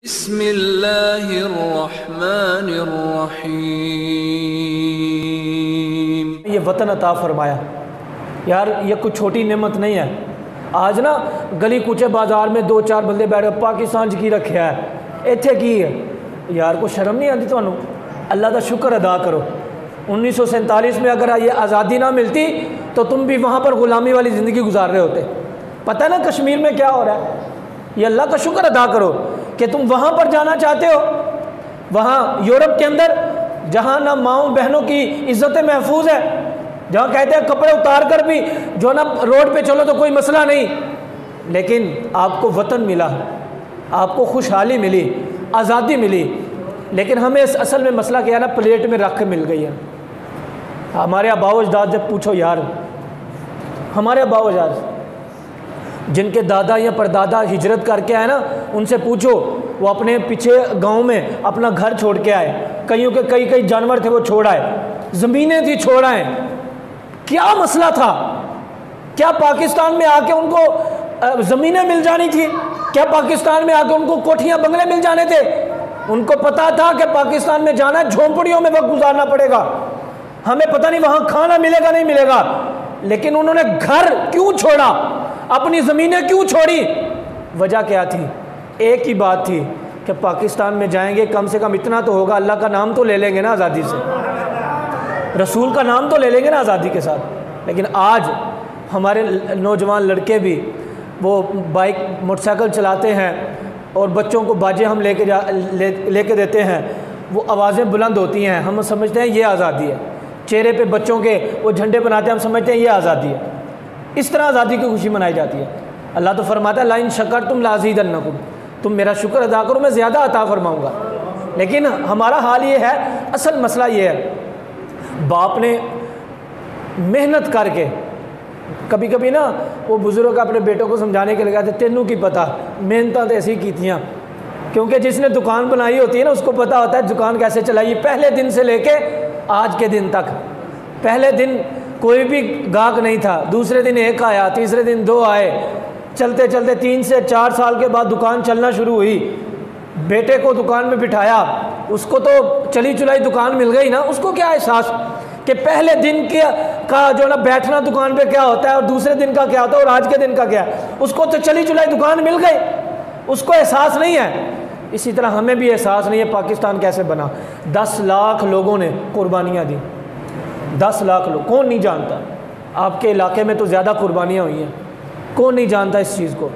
बिस्मिल्लाहिर्रहमानिर्रहीम। ये वतन अता फरमाया यार, ये कुछ छोटी नेमत नहीं है। आज ना गली कूचे बाजार में दो चार बंदे बैठे पाकिस्तान की रखे है, इत्थे की है यार, को शर्म नहीं आती थानू? अल्लाह का शुक्र अदा करो। 1947 में अगर ये आज़ादी ना मिलती तो तुम भी वहाँ पर ग़ुलामी वाली ज़िंदगी गुजार रहे होते। पता है ना कश्मीर में क्या हो रहा है? ये अल्लाह का शुक्र अदा करो कि तुम वहाँ पर जाना चाहते हो। वहाँ यूरोप के अंदर जहाँ ना माओ बहनों की इज़्ज़तें महफूज है, जहाँ कहते हैं कपड़े उतार कर भी जो ना रोड पे चलो तो कोई मसला नहीं, लेकिन आपको वतन मिला, आपको खुशहाली मिली, आज़ादी मिली, लेकिन हमें इस असल में मसला क्या है ना, प्लेट में रख मिल गई है। हमारे अबाओ अजदाद जब पूछो यार, हमारे अबाओ अजदाद जिनके दादा या परदादा हिजरत करके आए ना, उनसे पूछो, वो अपने पीछे गांव में अपना घर छोड़ के आए, कईयों के कई कई जानवर थे वो छोड़ आए, ज़मीनें थी छोड़ आए। क्या मसला था? क्या पाकिस्तान में आके उनको ज़मीनें मिल जानी थी? क्या पाकिस्तान में आके उनको कोठियाँ बंगले मिल जाने थे? उनको पता था कि पाकिस्तान में जाना है, झोंपड़ियों में वक्त गुजारना पड़ेगा, हमें पता नहीं वहाँ खाना मिलेगा नहीं मिलेगा, लेकिन उन्होंने घर क्यों छोड़ा, अपनी ज़मीनें क्यों छोड़ी? वजह क्या थी? एक ही बात थी कि पाकिस्तान में जाएंगे, कम से कम इतना तो होगा, अल्लाह का नाम तो ले लेंगे ना आज़ादी से, रसूल का नाम तो ले लेंगे ना आज़ादी के साथ। लेकिन आज हमारे नौजवान लड़के भी वो बाइक मोटरसाइकिल चलाते हैं और बच्चों को बाजे हम लेके देते हैं, वो आवाज़ें बुलंद होती हैं, हम समझते हैं ये आज़ादी है। चेहरे पे बच्चों के वो झंडे बनाते हैं, हम समझते हैं ये आज़ादी है। इस तरह आज़ादी की खुशी मनाई जाती है। अल्लाह तो फरमाता है लाइन शकर तुम लाज़ीदन्नकुम, तुम मेरा शुक्र अदा करो मैं ज़्यादा अता फरमाऊँगा। लेकिन हमारा हाल ये है, असल मसला ये है, बाप ने मेहनत करके, कभी कभी ना वो बुज़ुर्ग अपने बेटों को समझाने के लिए कहते तेनू की पता, मेहनत तो ऐसी की थियाँ, क्योंकि जिसने दुकान बनाई होती है ना उसको पता होता है दुकान कैसे चलाई, पहले दिन से लेके आज के दिन तक। पहले दिन कोई भी गाहक नहीं था, दूसरे दिन एक आया, तीसरे दिन दो आए, चलते चलते 3 से 4 साल के बाद दुकान चलना शुरू हुई। बेटे को दुकान में बिठाया, उसको तो चली चुलाई दुकान मिल गई ना, उसको क्या एहसास कि पहले दिन का जो ना बैठना दुकान पे क्या होता है और दूसरे दिन का क्या होता है और आज के दिन का क्या है, उसको तो चली चुलाई दुकान मिल गई, उसको एहसास नहीं है। इसी तरह हमें भी एहसास नहीं है पाकिस्तान कैसे बना। 10 लाख लोगों ने कुर्बानियाँ दी, 10 लाख लोग, कौन नहीं जानता? आपके इलाके में तो ज़्यादा कुर्बानियाँ हुई हैं, कौन नहीं जानता इस चीज़ को?